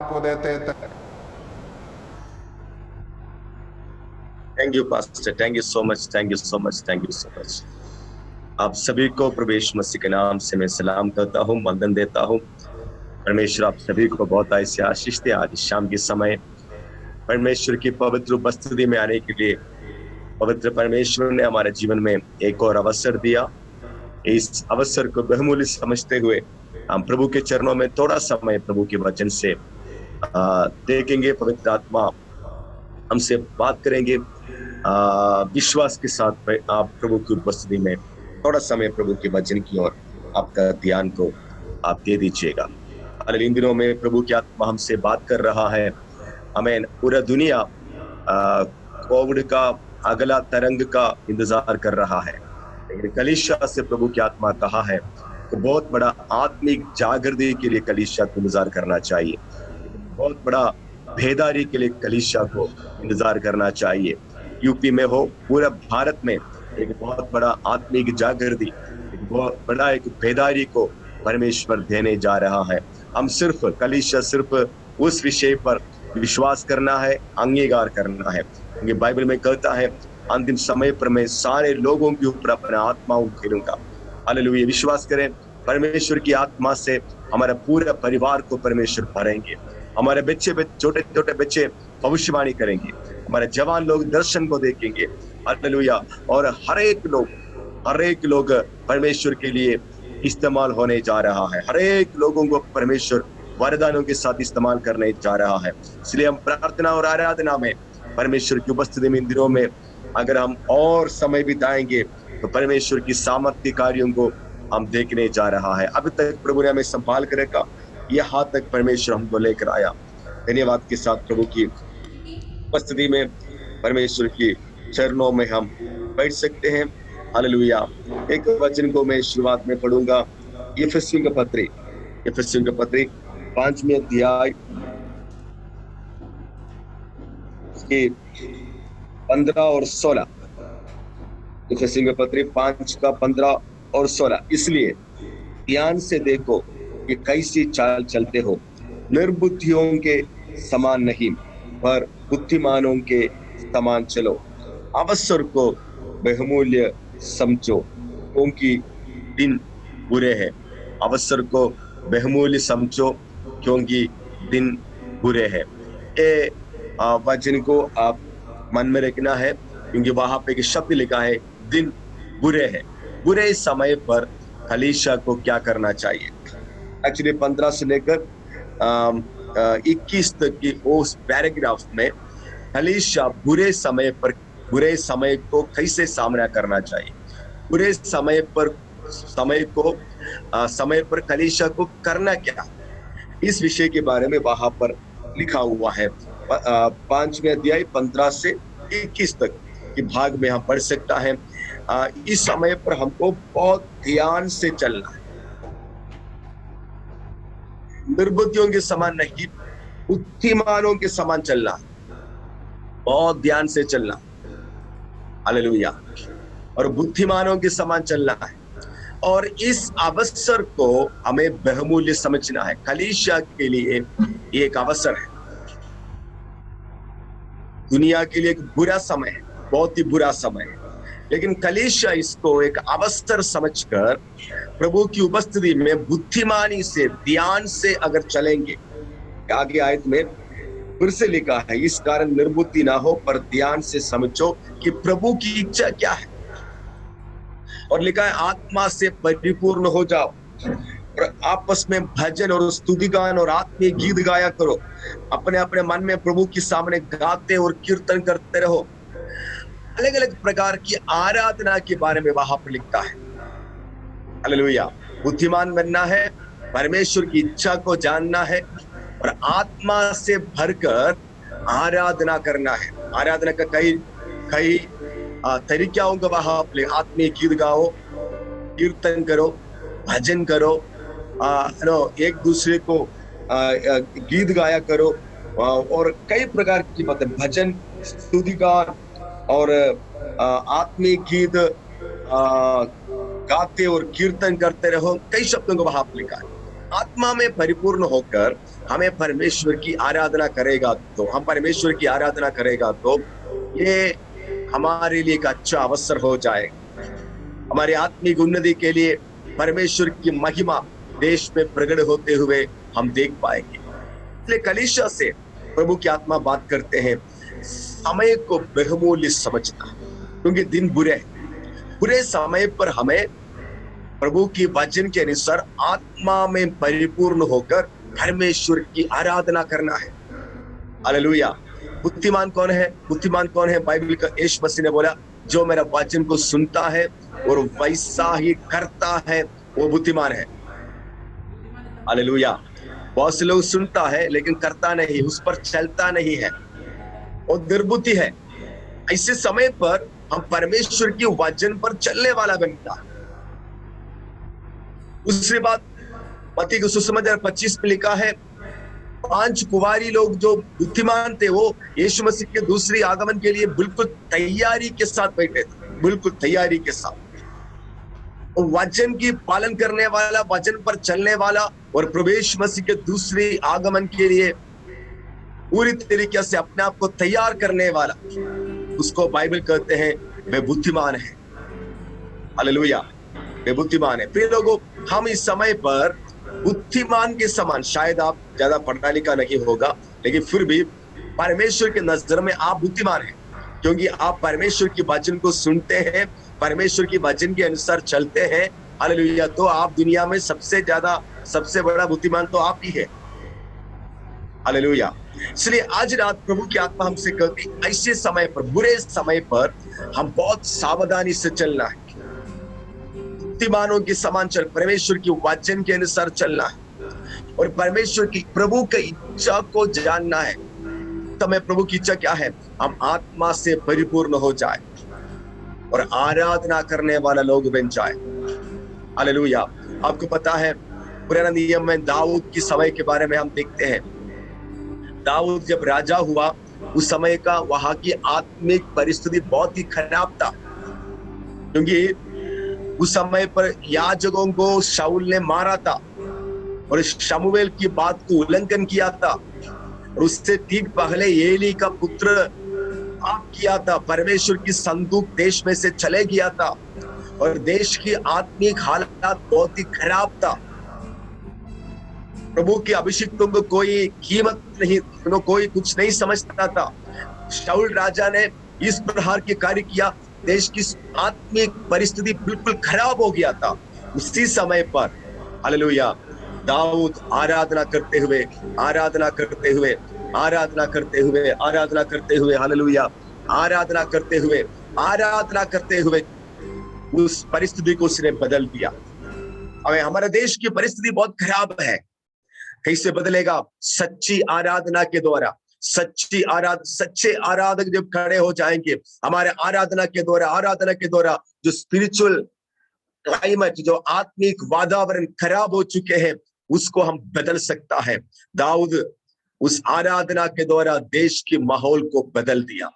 आपको देते थे। Thank you pastor, thank you so much, thank you so much, thank you so much. आप सभी को प्रभु यीशु मसीह के नाम से मैं सलाम करता हूँ, वंदन देता हूँ। परमेश्वर आप सभी को बहुत ऐसे आशीष दे। आज शाम के समय परमेश्वर की पवित्र उपस्थिति में आने के लिए पवित्र परमेश्वर ने हमारे जीवन में एक और अवसर दिया। इस अवसर को बहुमूल्य समझते हुए हम प्रभु के चरणों में थोड़ा समय प्रभु के वचन से देखेंगे। पवित्र आत्मा हमसे बात करेंगे। विश्वास के साथ आप प्रभु की उपस्थिति में थोड़ा समय प्रभु के वचन की ओर आपका ध्यान को आप दे दीजिएगा। इन दिनों में प्रभु की आत्मा हमसे बात कर रहा है। आमीन। पूरा दुनिया कोविड का अगला तरंग का इंतजार कर रहा है, लेकिन कलीसिया से प्रभु की आत्मा कहा है कि बहुत बड़ा आत्मिक जागृति के लिए कलीसिया को इंतजार करना चाहिए, बहुत बड़ा बेदारी के लिए कलीसिया को इंतजार करना चाहिए। यूपी में हो, पूरा भारत में एक बहुत बड़ा आत्मिक जागृति, एक बहुत बड़ा एक बेदारी को परमेश्वर देने जा रहा है। हम सिर्फ कलीसिया सिर्फ उस विषय पर विश्वास करना है, अंगीकार करना है, क्योंकि बाइबल में कहता है अंतिम समय पर मैं सारे लोगों के ऊपर अपना आत्माओं फेरूंगा। हालेलुया। विश्वास करें, परमेश्वर की आत्मा से हमारा पूरा परिवार को परमेश्वर भरेंगे। हमारे बच्चे, छोटे छोटे बच्चे भविष्यवाणी करेंगे, हमारे जवान लोग दर्शन को देखेंगे। हालेलुया। और हर एक लोग परमेश्वर के लिए इस्तेमाल होने जा रहा है। हर एक लोगों को परमेश्वर वरदानों के साथ इस्तेमाल करने जा रहा है। इसलिए हम प्रार्थना और आराधना में परमेश्वर की उपस्थिति में इन दिनों में अगर हम और समय बिताएंगे तो परमेश्वर की सामर्थ्य कार्यों को हम देखने जा रहा है। अभी तक प्रभु ने हमें संभाल कर रखा, यहाँ तक परमेश्वर हमको लेकर आया। धन्यवाद के साथ प्रभु की उपस्थिति में परमेश्वर की चरणों में हम बैठ सकते हैं। हालेलुया। एक वचन को मैं शुरुआत में पढ़ूंगा। इफिसियों का पत्री 5वें अध्याय के 15 और 16। इफिसियों का पत्री 5 का 15 और 16। इसलिए ध्यान से देखो कि कैसी चाल चलते हो, निर्बुद्धियों के समान नहीं पर बुद्धिमानों के समान चलो। अवसर को बहुमूल्य समझो क्योंकि दिन बुरे हैं। अवसर को बहुमूल्य समझो क्योंकि दिन बुरे हैं। ये वचन को आप मन में रखना है, क्योंकि वहां पे एक शब्द लिखा है दिन बुरे हैं। बुरे समय पर कलीसिया को क्या करना चाहिए। एक्चुअली 15 से लेकर 21 तक की उस पैराग्राफ में कलीसिया बुरे समय को कैसे सामना करना चाहिए, बुरे समय पर कलीसिया को करना क्या, इस विषय के बारे में वहां पर लिखा हुआ है। 5वें अध्याय 15 से 21 तक के भाग में हम पढ़ सकता है। इस समय पर हमको बहुत ध्यान से चलना है, निर्बुद्धियों के समान नहीं, बुद्धिमानों के समान चलना है, बहुत ध्यान से चलना। हालेलुया। और बुद्धिमानों के समान चलना है। और इस अवसर को हमें बहुमूल्य समझना है। कलीसिया के लिए एक अवसर है, दुनिया के लिए एक बुरा समय है, बहुत ही बुरा समय है, लेकिन कलीसिया इसको एक अवसर समझकर प्रभु की उपस्थिति में बुद्धिमानी से, ध्यान से अगर चलेंगे। आगे आयत में फिर से लिखा है, इस कारण निर्बुद्धि ना हो पर ध्यान से समझो कि प्रभु की इच्छा क्या है। और लिखा है आत्मा से परिपूर्ण हो जाओ और आपस में भजन और स्तुति गान और आत्मीय गीत गाया करो। अपने अपने मन में प्रभु के सामने गाते और कीर्तन करते रहो। अलग अलग प्रकार की आराधना के बारे में वहां पर लिखता है। हालेलुया। बुद्धिमान बनना है, परमेश्वर की इच्छा को जानना है और आत्मा से भरकर आराधना करना है। आराधना का कई तरीकों का वहां आत्मीय गीत गाओ, कीर्तन करो, भजन करो, एक दूसरे को गीत गाया करो, और कई प्रकार की मतलब भजन, स्तुति गान और आत्मीय गीत गाते और कीर्तन करते रहो। कई शब्दों को वहां पर लिखा है। आत्मा में परिपूर्ण होकर हमें परमेश्वर की आराधना करेगा, तो हम परमेश्वर की आराधना करेगा तो ये हमारे लिए एक अच्छा अवसर हो जाएगा। हमारी आत्मिक उन्नति के लिए परमेश्वर की महिमा देश में प्रकट होते हुए हम देख पाएंगे। इसलिए कलीसिया से प्रभु की आत्मा बात करते हैं, समय को बहुमूल्य समझना, क्योंकि दिन बुरे हैं। बुरे समय पर हमें प्रभु की वचन के अनुसार आत्मा में परिपूर्ण होकर परमेश्वर की आराधना करना है। हालेलुया। बुद्धिमान कौन है? बुद्धिमान कौन है? बाइबल का यीशु मसीह ने बोला, जो मेरा वचन को सुनता है और वैसा ही करता है वो बुद्धिमान है। हालेलुया। बहुत से लोग सुनता है लेकिन करता नहीं, उस पर चलता नहीं है, वो दुर्बुद्धि है। ऐसे समय पर हम परमेश्वर की वचन पर चलने वाला बनता है। दूसरी बात, मत्ती के सुसमाचार 25 में लिखा है, 5 कुंवारी लोग जो बुद्धिमान थे वो यीशु मसीह के दूसरी आगमन के लिए बिल्कुल तैयारी के साथ बैठे थे, बिल्कुल तैयारी के साथ। वचन की पालन करने वाला, वचन पर चलने वाला और प्रभु यीशु मसीह के दूसरी आगमन के लिए पूरी तरीके से अपने आप को तैयार करने वाला, उसको बाइबल कहते हैं वे बुद्धिमान है। हालेलुया, वे बुद्धिमान है। प्रिय लोगों, हम इस समय पर बुद्धिमान के समान, शायद आप ज्यादा पढ़ा लिखा नहीं होगा लेकिन फिर भी परमेश्वर के नजर में आप बुद्धिमान हैं, क्योंकि आप परमेश्वर की वचन को सुनते हैं, परमेश्वर की वचन के अनुसार चलते हैं। हालेलुया। तो आप दुनिया में सबसे ज्यादा, सबसे बड़ा बुद्धिमान तो आप ही है। हालेलुया। इसलिए आज रात प्रभु की आत्मा हमसे कहती, ऐसे समय पर, बुरे समय पर हम बहुत सावधानी से चलना है, बुद्धिमानों के समान चल, परमेश्वर की वचन के अनुसार चलना है और परमेश्वर की, प्रभु की इच्छा को जानना है। समय प्रभु की इच्छा क्या है? हम आत्मा से परिपूर्ण हो जाए और आराधना करने वाला लोग बन जाए। हालेलुया। आपको पता है पुराना नियम में दाऊद की समय के बारे में हम देखते हैं। दाऊद जब राजा हुआ उस समय का वहां की आत्मिक परिस्थिति बहुत ही खराब था, क्योंकि उस समय पर याजकों को शाऊल ने मारा था और शमूएल की बात को उल्लंघन किया था और उससे ठीक पहले एली का पुत्र पाप किया था, परमेश्वर की संदूक देश में से चले गया था और देश की आत्मिक हालत बहुत ही खराब था। प्रभु के अभिषिक्तों को कोई कीमत नहीं, कोई कुछ नहीं समझता था। शाऊल राजा ने इस प्रकार के कार्य किया, देश की आत्मिक परिस्थिति बिल्कुल खराब हो गया था। उसी समय पर हालेलुया दाऊद आराधना करते हुए, आराधना करते हुए, आराधना करते हुए, आराधना करते हुए, हालेलुया, आराधना करते हुए, आराधना करते हुए उस परिस्थिति को उसने बदल दिया। अब हमारे देश की परिस्थिति बहुत खराब है, कैसे बदलेगा? सच्ची आराधना के द्वारा। सच्चे आराधक जब खड़े हो जाएंगे, हमारे आराधना के द्वारा जो स्पिरिचुअल क्लाइमेट, जो आत्मिक वातावरण खराब हो चुके हैं, उसको हम बदल सकता है। दाऊद उस आराधना के द्वारा देश के माहौल को बदल दिया।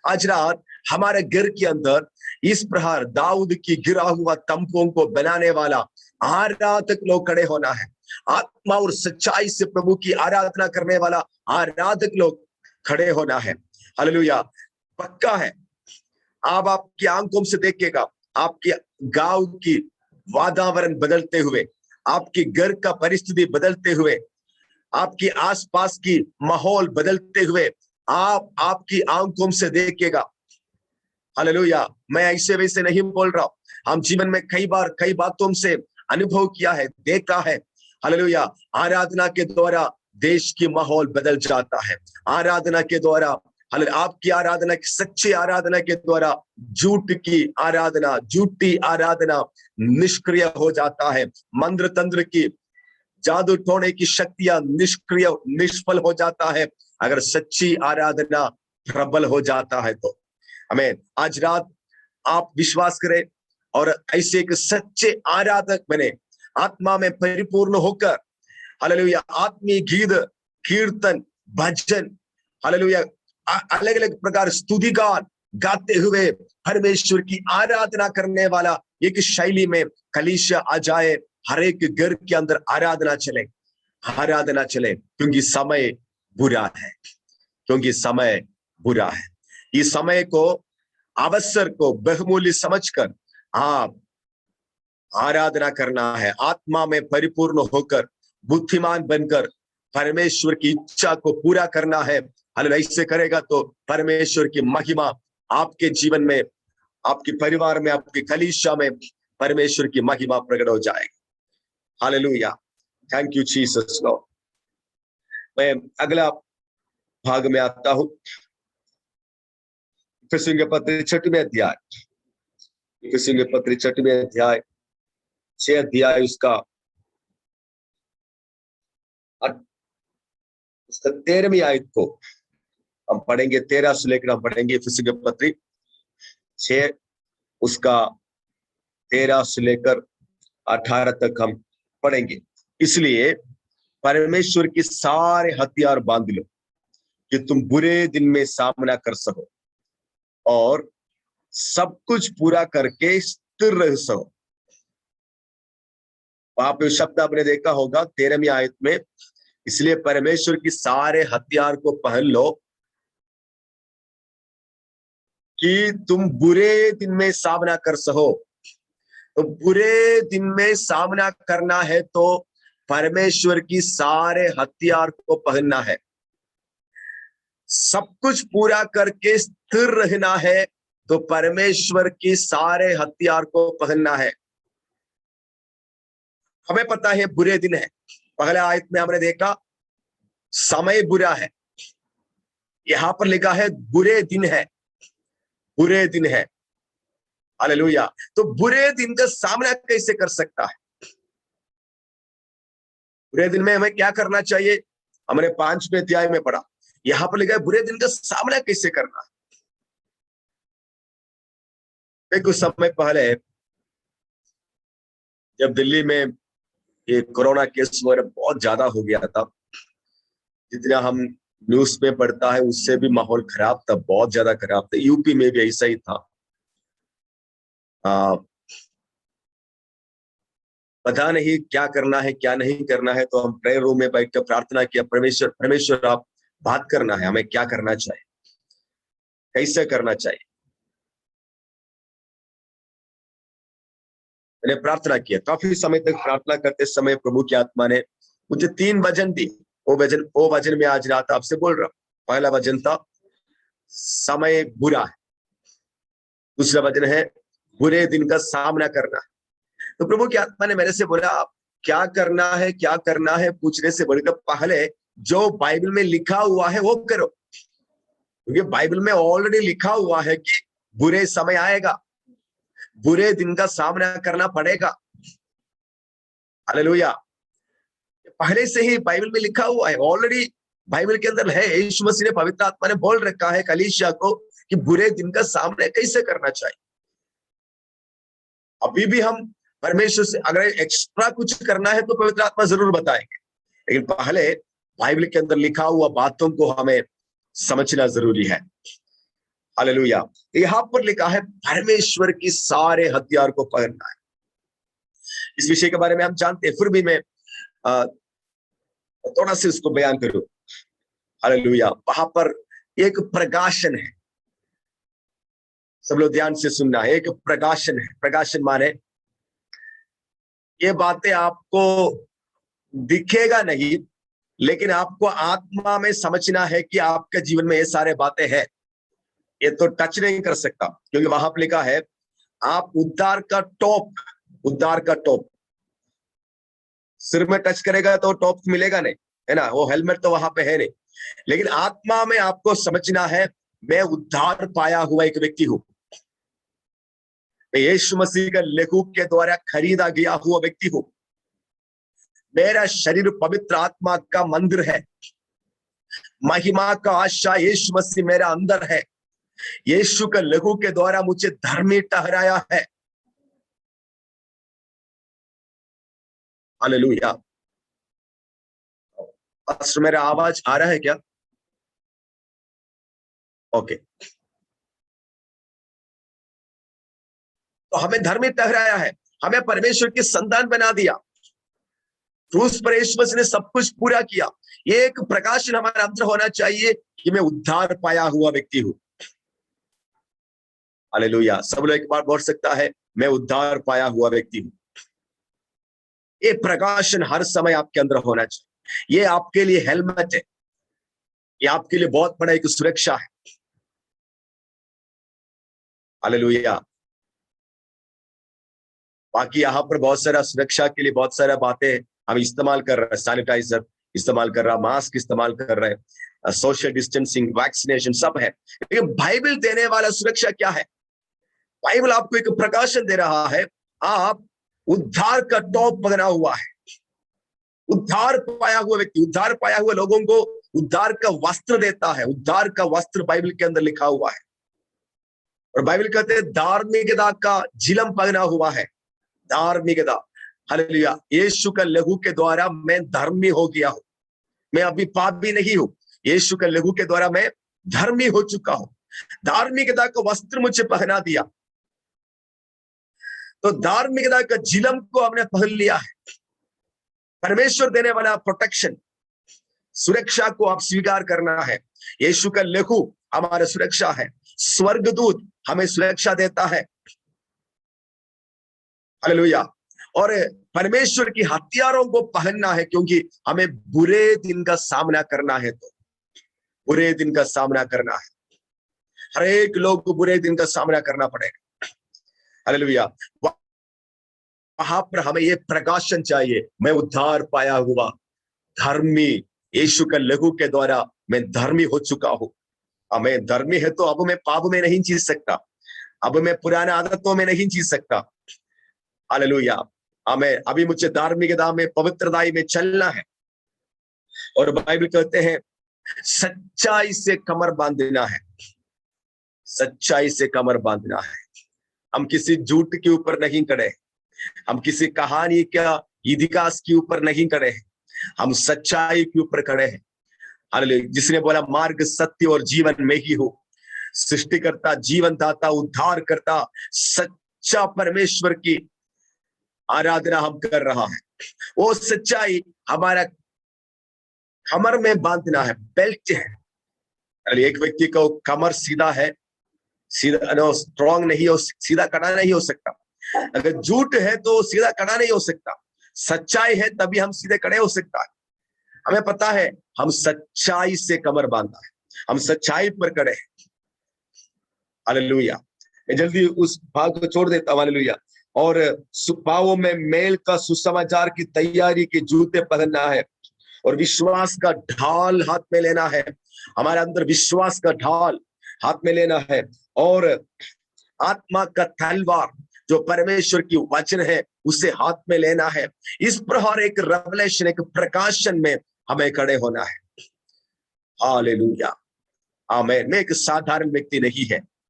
आज रात हमारे घर के अंदर इस प्रकार दाऊद की गिरा हुआ तंबुओं को बनाने वाला आराधक लोग खड़े होना है। आत्मा और सच्चाई से प्रभु की आराधना करने वाला आराधक लोग खड़े होना है। हालेलुया। पक्का है, आप आपकी आंखों से देखिएगा, आपके गांव की वातावरण बदलते हुए, आपके घर का परिस्थिति बदलते हुए, आपकी आसपास की माहौल बदलते हुए आप आपकी आंखों से देखिएगा। हालेलुया। मैं ऐसे वैसे नहीं बोल रहा हूं, हम जीवन में कई बार कई बातों से अनुभव किया है, देखा है। हालेलुया। आराधना के द्वारा देश की माहौल बदल जाता है। आराधना के द्वारा, आपकी आराधना की, सच्ची आराधना के द्वारा झूठ की आराधना, झूठी आराधना निष्क्रिय हो जाता है। मंत्र तंत्र की, जादू टोने की शक्तियां निष्फल हो जाता है अगर सच्ची आराधना प्रबल हो जाता है तो। हमें आज रात आप विश्वास करें और ऐसे एक सच्चे आराधक बने, आत्मा में परिपूर्ण होकर, हालेलुया, आत्मीय गीत, कीर्तन, भजन, हालेलुया, अलग अलग प्रकार स्तुति गान गाते हुए परमेश्वर की आराधना करने वाला एक शैली में कलीसिया आ जाए हर एक घर के अंदर आराधना चले, आराधना चले, क्योंकि समय बुरा है, क्योंकि समय बुरा है। इस समय को, अवसर को बहुमूल्य समझकर आप आराधना करना है, आत्मा में परिपूर्ण होकर, बुद्धिमान बनकर परमेश्वर की इच्छा को पूरा करना है। हालेलुया। ऐसे करेगा तो परमेश्वर की महिमा आपके जीवन में, आपके परिवार में, आपकी कलीसिया में परमेश्वर की महिमा प्रकट हो जाएगी। Hallelujah. Thank you Jesus Lord. मैं अगला भाग में आता हूं, इफिसियों के पत्र 6वें अध्याय, इफिसियों के पत्र 6वें अध्याय 6 अध्याय उसका 13वीं आयत को हम पढ़ेंगे। 13 से लेकर हम पढ़ेंगे इफिसियों के पत्र 6 उसका 13 से लेकर 18 तक हम पढ़ेंगे। इसलिए परमेश्वर की सारे हथियार बांध लो कि तुम बुरे दिन में सामना कर सको और सब कुछ पूरा करके स्थिर रह सको। वहां पे शब्द आपने देखा होगा 13वीं आयत में, इसलिए परमेश्वर की सारे हथियार को पहन लो कि तुम बुरे दिन में सामना कर सको। तो बुरे दिन में सामना करना है तो परमेश्वर की सारे हथियार को पहनना है, सब कुछ पूरा करके स्थिर रहना है तो परमेश्वर की सारे हथियार को पहनना है। हमें पता है बुरे दिन है, पहले आयत में हमने देखा समय बुरा है, यहां पर लिखा है बुरे दिन है, बुरे दिन है। हालेलुया। तो बुरे दिन का सामना कैसे कर सकता है? बुरे दिन में हमें क्या करना चाहिए? हमने 5वें अध्याय में पढ़ा, यहां पर लिखा है बुरे दिन का सामना कैसे करना है। कुछ समय पहले जब दिल्ली में ये कोरोना केस वगैरह बहुत ज्यादा हो गया था, जितना हम न्यूज में पढ़ता है उससे भी माहौल खराब था, बहुत ज्यादा खराब था। यूपी में भी ऐसा ही था। पता नहीं क्या करना है क्या नहीं करना है, तो हम प्रेयर रूम में बैठकर प्रार्थना किया, परमेश्वर परमेश्वर आप बात करना है, हमें क्या करना चाहिए, कैसे करना चाहिए। मैंने प्रार्थना किया, काफी समय तक प्रार्थना करते समय प्रभु की आत्मा ने मुझे 3 वचन दी। वो वचन में आज रात आपसे बोल रहा हूं। पहला वचन था समय बुरा है, दूसरा वचन है बुरे दिन का सामना करना। तो प्रभु की आत्मा ने मेरे से बोला क्या करना है पूछने से बढ़कर पहले जो बाइबल में लिखा हुआ है वो करो, क्योंकि बाइबल में ऑलरेडी लिखा हुआ है कि बुरे समय आएगा, बुरे दिन का सामना करना पड़ेगा। हालेलुया। पहले से ही बाइबल में लिखा हुआ है, ऑलरेडी बाइबल के अंदर है। यीशु मसीह ने, पवित्र आत्मा ने बोल रखा है कलीसिया को कि बुरे दिन का सामना कैसे करना चाहिए। अभी भी हम परमेश्वर से अगर एक्स्ट्रा कुछ करना है तो पवित्र आत्मा जरूर बताएंगे, लेकिन पहले बाइबल के अंदर लिखा हुआ बातों को हमें समझना जरूरी है। हालेलुया। यहां पर लिखा है परमेश्वर की सारे हथियार को पहनना है। इस विषय के बारे में हम जानते हैं, फिर भी मैं थोड़ा सा इसको बयान करूं। हालेलुया। वहां पर एक प्रकाशन है, सब लोग ध्यान से सुनना है। एक प्रकाशन है, प्रकाशन माने ये बातें आपको दिखेगा नहीं, लेकिन आपको आत्मा में समझना है कि आपके जीवन में ये सारे बातें हैं। ये तो टच नहीं कर सकता, क्योंकि वहां पर लिखा है आप उद्धार का टॉप, उद्धार का टॉप सिर में टच करेगा तो टॉप मिलेगा नहीं, है ना, वो हेलमेट तो वहां पे है नहीं। लेकिन आत्मा में आपको समझना है मैं उद्धार पाया हुआ एक व्यक्ति हूं, मैं यीशु मसीह का लहू के द्वारा खरीदा गया हुआ व्यक्ति हूं, मेरा शरीर पवित्र आत्मा का मंदिर है, महिमा का आशा यीशु मसीह मेरा अंदर है, यीशु का लहू के द्वारा मुझे धर्मी ठहराया है। हालेलुया। पास्टर मेरा आवाज आ रहा है क्या? ओके। तो हमें धर्मी ठहराया है, हमें परमेश्वर की संतान बना दिया, क्रूस पर यीशु मसीह ने सब कुछ पूरा किया। ये एक प्रकाशन हमारे अंदर होना चाहिए कि मैं उद्धार पाया हुआ व्यक्ति हूं। हालेलुया। सब लोग एक बार बोल सकता है, मैं उद्धार पाया हुआ व्यक्ति हूं। ये प्रकाशन हर समय आपके अंदर होना चाहिए। ये आपके लिए हेलमेट है, ये आपके लिए बहुत बड़ा एक सुरक्षा है। हालेलुया। बाकी यहाँ पर बहुत सारा सुरक्षा के लिए बहुत सारा बातें हम इस्तेमाल कर रहे हैं, सैनिटाइजर इस्तेमाल कर रहा, मास्क इस्तेमाल कर रहे हैं, सोशल डिस्टेंसिंग, वैक्सीनेशन सब है। लेकिन बाइबल देने वाला सुरक्षा क्या है? बाइबल आपको एक प्रकाशन दे रहा है, आप उद्धार का टॉप बना हुआ है। उद्धार पाया हुआ व्यक्ति, उद्धार पाया हुए लोगों को उद्धार का वस्त्र देता है। उद्धार का वस्त्र बाइबल के अंदर लिखा हुआ है। और बाइबल कहते हैं धार्मिकता का झिलम पहना हुआ है। धार्मिकता, हालेलुया। यीशु का लहू के द्वारा मैं धर्मी हो गया हूं। मैं अभी पापी नहीं हूं, यीशु के लहू के द्वारा मैं धर्मी हो चुका हूं। धार्मिकता का वस्त्र मुझे पहना दिया, तो धार्मिकता का झिलम को हमने पहन लिया है। परमेश्वर देने वाला प्रोटेक्शन, सुरक्षा को आप स्वीकार करना है। यीशु का लहू हमारा सुरक्षा है। स्वर्गदूत हमें सुरक्षा देता है। हालेलुया। और परमेश्वर की हथियारों को पहनना है, क्योंकि हमें बुरे दिन का सामना करना है। तो बुरे दिन का सामना करना है, हर एक लोग को बुरे दिन का सामना करना पड़ेगा। हालेलुया। वहां पर हमें ये प्रकाशन चाहिए, मैं उद्धार पाया हुआ धर्मी, यीशु के लहू के द्वारा मैं धर्मी हो चुका हूं। मैं धर्मी है तो अब मैं पाप में नहीं जी सकता, अब मैं पुराने आदतों में नहीं जी सकता। हालेलुया। हमें अभी मुझे धार्मिकता में, पवित्रताई में चलना है। और बाइबल कहते हैं सच्चाई से कमर बांधना है। सच्चाई से कमर बांधना है। हम किसी झूठ के ऊपर नहीं खड़े, हम किसी कहानी का इतिहास के ऊपर नहीं खड़े हैं, हम सच्चाई के ऊपर खड़े हैं। हालेलुया। जिसने बोला मार्ग, सत्य और जीवन में ही हो। सृष्टिकर्ता, जीवन दाता, उद्धार करता, सच्चा परमेश्वर की आराधना हम कर रहा है। वो सच्चाई हमारा कमर में बांधना है, बेल्ट है। एक व्यक्ति को कमर सीधा है, सीधा स्ट्रॉन्ग नहीं हो, सीधा कड़ा नहीं हो सकता। अगर झूठ है तो सीधा कड़ा नहीं हो सकता। सच्चाई है तभी हम सीधे कड़े हो सकता है। हमें पता है हम सच्चाई से कमर बांधा है, हम सच्चाई पर कड़े हैं। हालेलुया। मैं जल्दी उस भाग को छोड़ देता हूं। हालेलुया। और पांवों में मेल का सुसमाचार की तैयारी के जूते पहनना है, और विश्वास का ढाल हाथ में लेना है। हमारे अंदर विश्वास का ढाल हाथ में लेना है, और आत्मा का तलवार जो परमेश्वर की वचन है उसे हाथ में लेना है। इस प्रकार एक रेवलेशन, एक प्रकाशन में हमें खड़े होना है। हालेलुया। आमीन। मैं एक साधारण व्यक्ति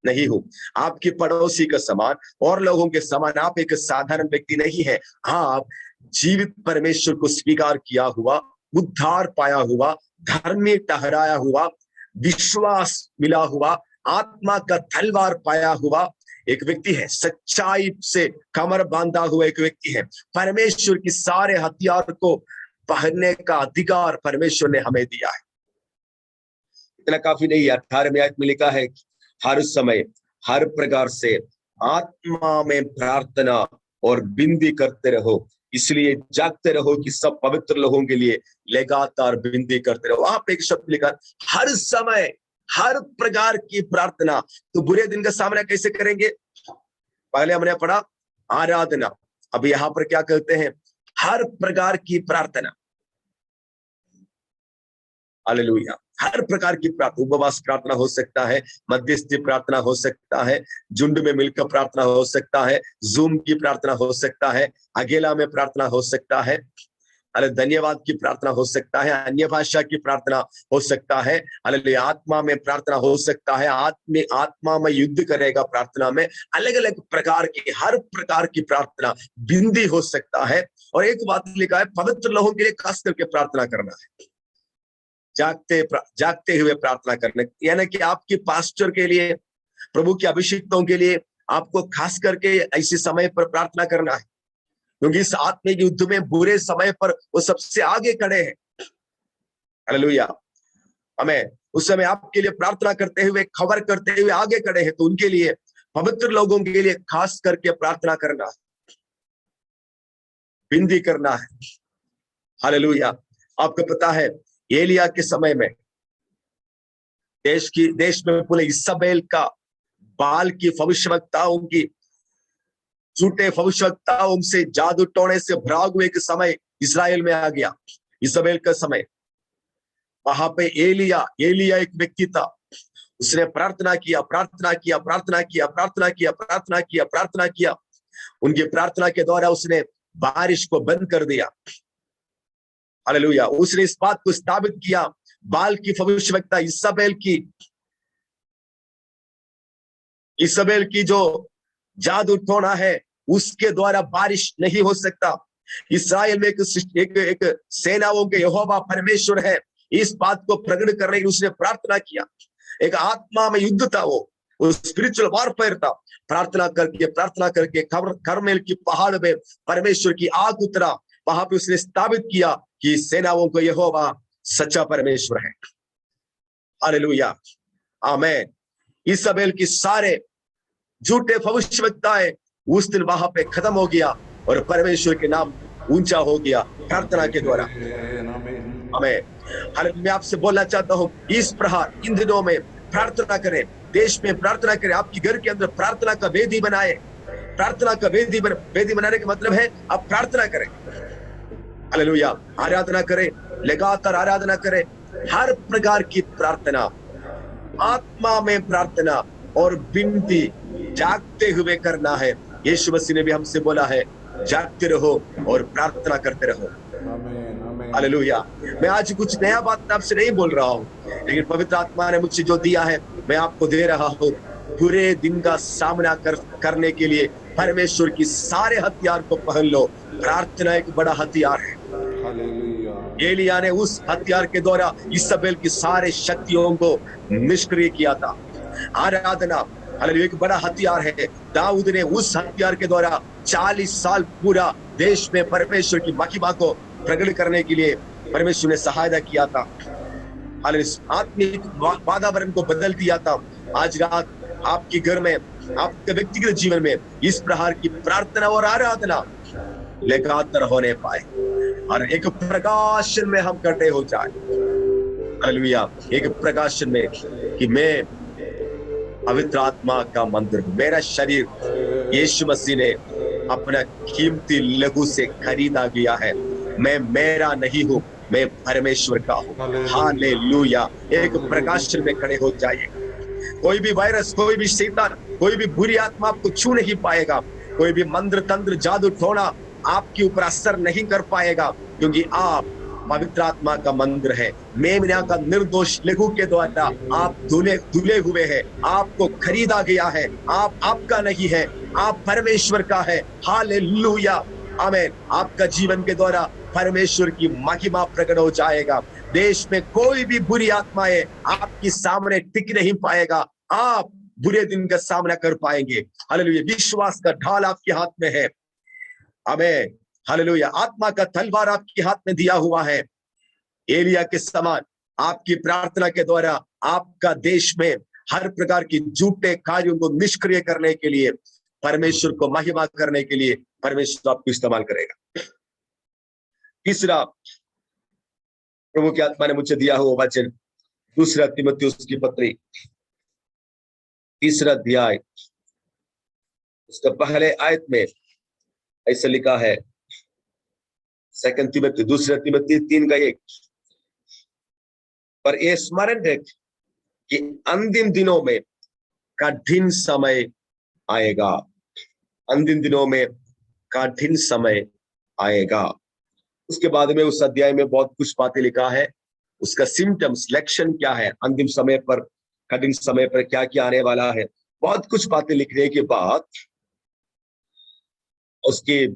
नहीं हूं, आपकी पड़ोसी का समान और लोगों के समान आप एक साधारण व्यक्ति नहीं है। आप जीवित परमेश्वर को स्वीकार किया हुआ, उद्धार पाया हुआ, धर्मी ठहराया हुआ, विश्वास मिला हुआ, आत्मा का तलवार पाया हुआ एक व्यक्ति है। सच्चाई से कमर बांधा हुआ एक व्यक्ति है। परमेश्वर की सारे हथियार को पहनने का अधिकार परमेश्वर ने हमें दिया है। इतना काफी नहीं है। 18वें आयत में लिखा है हर समय हर प्रकार से आत्मा में प्रार्थना और विनती करते रहो, इसलिए जागते रहो कि सब पवित्र लोगों के लिए लगातार विनती करते रहो। वहां पे एक शब्द लिखा, हर समय हर प्रकार की प्रार्थना। तो बुरे दिन का सामना कैसे करेंगे? पहले हमने पढ़ा आराधना, अब यहाँ पर क्या कहते हैं? हर प्रकार की प्रार्थना। हालेलुया। हर प्रकार की प्रार्थना, उपवास प्रार्थना हो सकता है, मध्यस्थी प्रार्थना हो सकता है, झुंड में मिलकर प्रार्थना हो सकता है, जूम की प्रार्थना हो सकता है, अकेला में प्रार्थना हो सकता है, अरे धन्यवाद की प्रार्थना हो सकता है, अन्य भाषा की प्रार्थना हो सकता है, अरे आत्मा में प्रार्थना हो सकता है, आत्मा में युद्ध करेगा प्रार्थना में। अलग अलग प्रकार की, हर प्रकार की प्रार्थना, बिंदी हो सकता है। और एक बात लिखा है, पवित्र लोगों के लिए खास करके प्रार्थना करना है, जागते हुए प्रार्थना करना, यानी कि आपके पास्टर के लिए, प्रभु के अभिषिक्तों के लिए आपको खास करके ऐसे समय पर प्रार्थना करना है। क्योंकि इस आत्मिक युद्ध में बुरे समय पर वो सबसे आगे खड़े हैं। हालेलुया। हमें उस समय आपके लिए प्रार्थना करते हुए, खबर करते हुए आगे खड़े हैं, तो उनके लिए, पवित्र लोगों के लिए खास करके प्रार्थना करना, विनती करना है। हालेलुया। आपको पता है एलिया के समय में देश में पूरे इस्राएल का बाल की भविष्यवक्ताओं की, झूठे भविष्यवक्ताओं से, जादू टोने से भरा हुए के समय इस्राएल में आ गया, इस्राएल का समय। वहां पे एलिया एक व्यक्ति था, उसने प्रार्थना किया, प्रार्थना किया, प्रार्थना किया, प्रार्थना किया, प्रार्थना किया, प्रार्थना किया। उनकी प्रार्थना के द्वारा उसने बारिश को बंद कर दिया। हालेलुया। उसने इस बात को स्थापित किया, बाल की भविष्यवक्ता इस्राएल की जो जादू टोना है, उसके द्वारा बारिश नहीं हो सकता। इस्राएल में एक सेनाओं के यहोवा परमेश्वर है, इस बात को प्रकट करने की उसने प्रार्थना किया। एक आत्मा में युद्ध था, वो स्पिरिचुअल वॉरफेयर था। प्रार्थना करके कर्मेल की पहाड़ में परमेश्वर की आग उतरा। वहां पे उसने स्थापित किया कि सेनाओं को यहोवा सच्चा परमेश्वर है। हालेलुया, आमीन। इस्राएल की सारे झूठे भविष्यवक्ताएं उस दिन वहां पे खत्म हो गया और परमेश्वर के नाम ऊंचा हो गया प्रार्थना के द्वारा। हमें मैं आपसे बोलना चाहता हूं, इस प्रहार इन दिनों में प्रार्थना करें, देश में प्रार्थना करें, आपकी घर के अंदर प्रार्थना का वेदी बनाए। प्रार्थना का वेदी बनाने का मतलब है आप प्रार्थना करें। हालेलुया। आराधना करें, लगातार आराधना करें, हर प्रकार की प्रार्थना, आत्मा में प्रार्थना और विनती जागते हुए करना है। यीशु मसीह ने भी हमसे बोला है, जागते रहो और प्रार्थना करते रहो। हालेलुया। मैं आज कुछ नया बात आपसे नहीं बोल रहा हूँ, लेकिन पवित्र आत्मा ने मुझे जो दिया है मैं आपको दे रहा हूँ। पूरे दिन का सामना करने के लिए परमेश्वर की सारे हथियार को पहन लो। प्रार्थना एक बड़ा हथियार है। एलिया ने उस हथियार के द्वारा इस्राएल की सारे शक्तियों को निष्क्रिय किया था। आराधना हालेलुया एक बड़ा हथियार है। दाऊद ने उस हथियार के द्वारा 40 साल पूरा देश में परमेश्वर की महिमा को प्रकट करने के लिए परमेश्वर ने सहायता किया था। हालेलुया आत्मिक वातावरण को बदल दिया था। आज रात आपके घर में, आपके व्यक्तिगत जीवन में इस प्रकार की प्रार्थना और आराधना लगातार होने पाए और एक प्रकाशन में हम कटे हो जाए। हालेलुया एक प्रकाशन में कि मैं पवित्र आत्मा का मंदिर हूं। मेरा शरीर यीशु मसीह ने अपना कीमती लहू से खरीदा गया है। मैं मेरा नहीं हूं, मैं परमेश्वर का हूं। हालेलुया एक प्रकाशन में खड़े हो जाइए। कोई भी वायरस, कोई भी शैतान, कोई भी बुरी आत्मा आपको छू नहीं पाएगा। कोई भी मंत्र तंत्र जादू टोना आपके ऊपर असर नहीं कर पाएगा, क्योंकि आप पवित्र आत्मा का मंदिर है। मेमना का निर्दोष लहू के द्वारा आप धुले हुए हैं। आपको खरीदा गया है। आप आपका नहीं है, आप परमेश्वर का है। हालेलुया आमीन। आपका जीवन के द्वारा परमेश्वर की महिमा प्रकट हो जाएगा। देश में कोई भी बुरी आत्माएं आपके सामने टिक नहीं पाएगा। आप बुरे दिन का सामना कर पाएंगे। हालेलुया विश्वास का ढाल आपके हाथ में है। आमीन। हालेलुया आत्मा का तलवार आपके हाथ में दिया हुआ है। एलिया के समान आपकी प्रार्थना के द्वारा आपका देश में हर प्रकार की झूठे कार्यों को निष्क्रिय करने के लिए, परमेश्वर को महिमा करने के लिए परमेश्वर आपको इस्तेमाल करेगा। तीसरा प्रभु की आत्मा ने मुझे दिया हुआ वचन, दूसरा तीमुथियुस की पत्री, तीसरा अध्याय, उसका पहले आयत में ऐसे लिखा है, सेकंड तीमुथी, दूसरा तीमुथी 3:1, पर यह स्मरण रख कि अंतिम दिनों में कठिन समय आएगा। अंतिम दिनों में कठिन समय आएगा। उसके बाद में उस अध्याय में बहुत कुछ बातें लिखा है। उसका सिम्टम्स, लक्षण क्या है, अंतिम समय पर, कठिन समय पर क्या क्या आने वाला है, बहुत कुछ बातें लिखने के बाद उसकी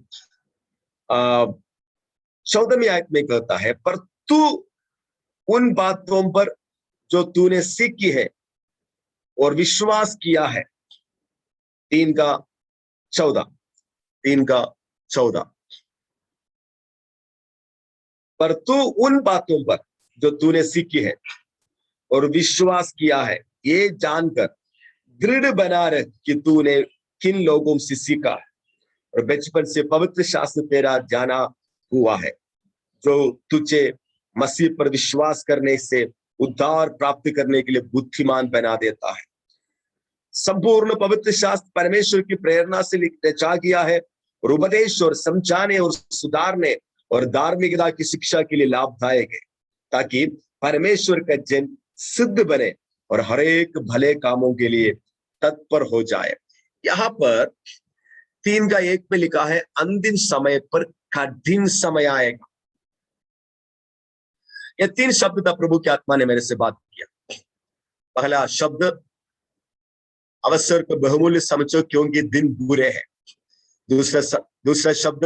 14वीं आयत में कहता है, पर तू उन बातों पर जो तूने सीखी है और विश्वास किया है। 3:14, पर तू उन बातों पर जो तूने सीखी है और विश्वास किया है, ये जानकर दृढ़ बना रह कि तूने किन लोगों से सीखा है और बचपन से पवित्र शास्त्र तेरा जाना हुआ है, जो तुझे मसीह पर विश्वास करने से उद्धार प्राप्त करने के लिए बुद्धिमान बना देता है। संपूर्ण पवित्र शास्त्र परमेश्वर की प्रेरणा से रचा गया है और उपदेश और समझाने और सुधारने और धार्मिकता की शिक्षा के लिए लाभदायक है, ताकि परमेश्वर का जन सिद्ध बने और हर एक भले कामों के लिए तत्पर हो जाए। यहाँ पर 3:1 में लिखा है, अंतिम समय पर कठिन समय आएगा। ये 3 शब्द था प्रभु की आत्मा ने मेरे से बात किया। पहला शब्द, अवसर को बहुमूल्य समझो क्योंकि दिन बुरे हैं। दूसरा शब्द,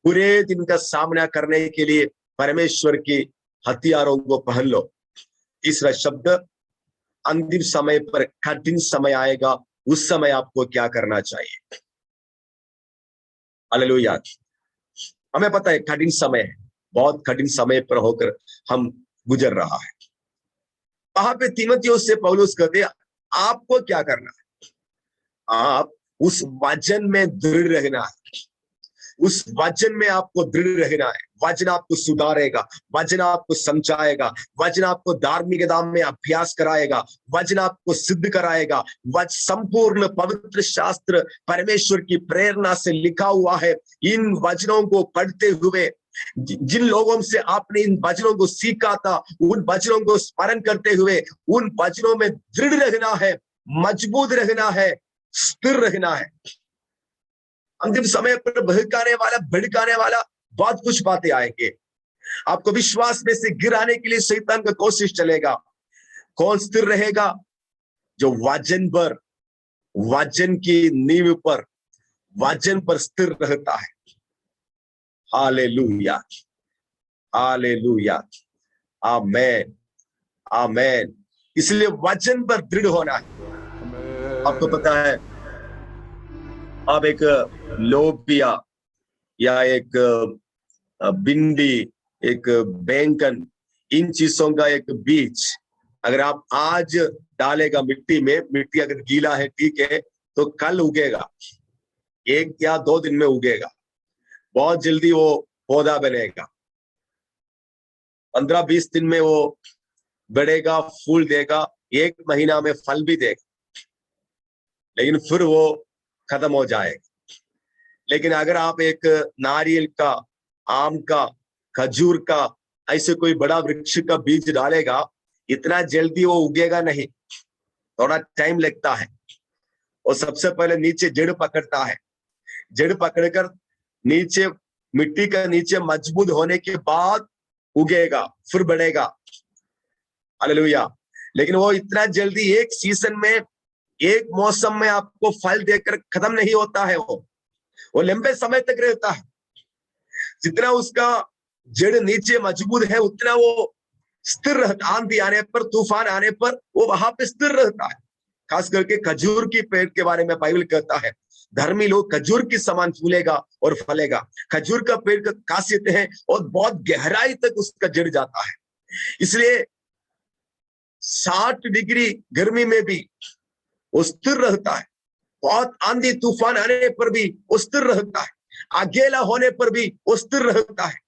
बुरे दिन का सामना करने के लिए परमेश्वर की हथियारों को पहन लो। तीसरा शब्द, अंतिम समय पर कठिन समय आएगा, उस समय आपको क्या करना चाहिए। हालेलुया। हमें पता है कठिन समय है, बहुत कठिन समय पर होकर हम गुजर रहा है। वहां पे तीमुथियुस से पौलुस कहते हैं, आपको क्या करना है, आप उस वचन में दृढ़ रहना है। उस वचन में आपको दृढ़ रहना है। वचन आपको सुधारेगा, वचन आपको समझाएगा, वचन आपको धार्मिकता में अभ्यास कराएगा, वचन आपको सिद्ध कराएगा। संपूर्ण पवित्र शास्त्र परमेश्वर की प्रेरणा से लिखा हुआ है। इन वचनों को पढ़ते हुए जिन लोगों से आपने इन वचनों को सीखा था, उन वचनों को स्मरण करते हुए उन वचनों में दृढ़ रहना है, मजबूत रहना है, स्थिर रहना है। अंतिम समय पर भड़काने वाला बहुत कुछ बातें आएंगे। आपको विश्वास में से गिराने के लिए शैतान का कोशिश चलेगा। कौन स्थिर रहेगा? जो वचन की नींव पर, वचन पर स्थिर रहता है। हालेलुया, हालेलुया, आमेन, आमेन। इसलिए वचन पर दृढ़ होना है। आपको पता है, आप एक लोबिया या एक भिंडी, एक बैंगन, इन चीजों का एक बीज अगर आप आज डालेगा मिट्टी में, मिट्टी अगर गीला है ठीक है, तो कल उगेगा, 1 या 2 दिन में उगेगा, बहुत जल्दी वो पौधा बनेगा, 15-20 दिन में वो बढ़ेगा, फूल देगा, 1 महीना में फल भी देगा, लेकिन फिर वो खत्म हो जाएगा। लेकिन अगर आप एक नारियल का, आम का, खजूर का, ऐसे कोई बड़ा वृक्ष का बीज डालेगा, इतना जल्दी वो उगेगा नहीं, थोड़ा टाइम लगता है। और सबसे पहले नीचे जड़ पकड़ता है, जड़ पकड़कर नीचे मिट्टी का नीचे मजबूत होने के बाद उगेगा, फिर बढ़ेगा। हालेलुया। लेकिन वो इतना जल्दी एक सीजन में, एक मौसम में आपको फल देकर खत्म नहीं होता है। वो लंबे समय तक रहता है। जितना उसका जड़ नीचे मजबूत है, उतना वो स्थिर रहता। आंधी आने पर, तूफान आने पर वो वहां पे स्थिर रहता है। खास करके खजूर की पेड़ के बारे में बाइबल कहता है, धर्मी लोग खजूर की समान फूलेगा और फलेगा। खजूर का पेड़ का खासियत है और बहुत गहराई तक उसका जड़ जाता है। इसलिए 60 डिग्री गर्मी में भी वो स्थिर रहता है। बहुत आंधी तूफान आने पर भी वो स्थिर रहता है। अकेला होने पर भी वो स्थिर रहता है।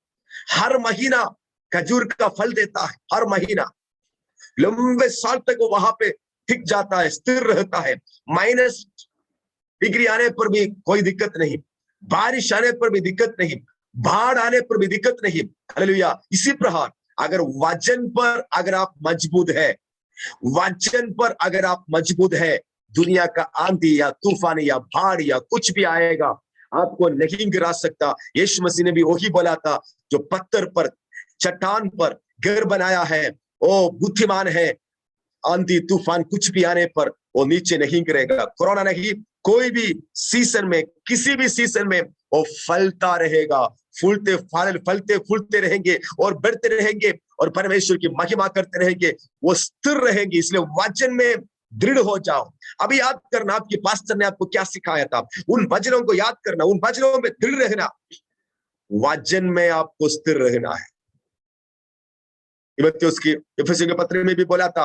हर महीना खजूर का फल देता है, हर महीना लंबे साल तक वो वहां पे टिक जाता है, स्थिर रहता है। माइनस डिग्री आने पर भी कोई दिक्कत नहीं, बारिश आने पर भी दिक्कत नहीं, बाढ़ आने पर भी दिक्कत नहीं। हालेलुया। इसी प्रकार अगर वचन पर अगर आप मजबूत है, वचन पर अगर आप मजबूत है, दुनिया का आंधी या तूफान या बाढ़ या कुछ भी आएगा, आपको नहीं गिरा सकता। यीशु मसीह ने भी वही बोला था, जो पत्थर पर, चट्टान पर घर बनाया है, वो बुद्धिमान है। आंधी तूफान कुछ भी आने पर वो नीचे नहीं गिरेगा। कोरोना नहीं, कोई भी सीजन में, किसी भी सीजन में वो फलता रहेगा, फलते फूलते रहेंगे और बढ़ते रहेंगे और परमेश्वर की महिमा करते रहेंगे, वो स्थिर रहेंगे। इसलिए वचन में दृढ़ हो जाओ। अभी याद करना, आपके पास्टर ने आपको क्या सिखाया था, उन वचनों को याद करना, उन वचनों में दृढ़ रहना। वचन में आपको स्थिर रहना है। तीमुथियुस की इफिसियों के पत्र में भी बोला था,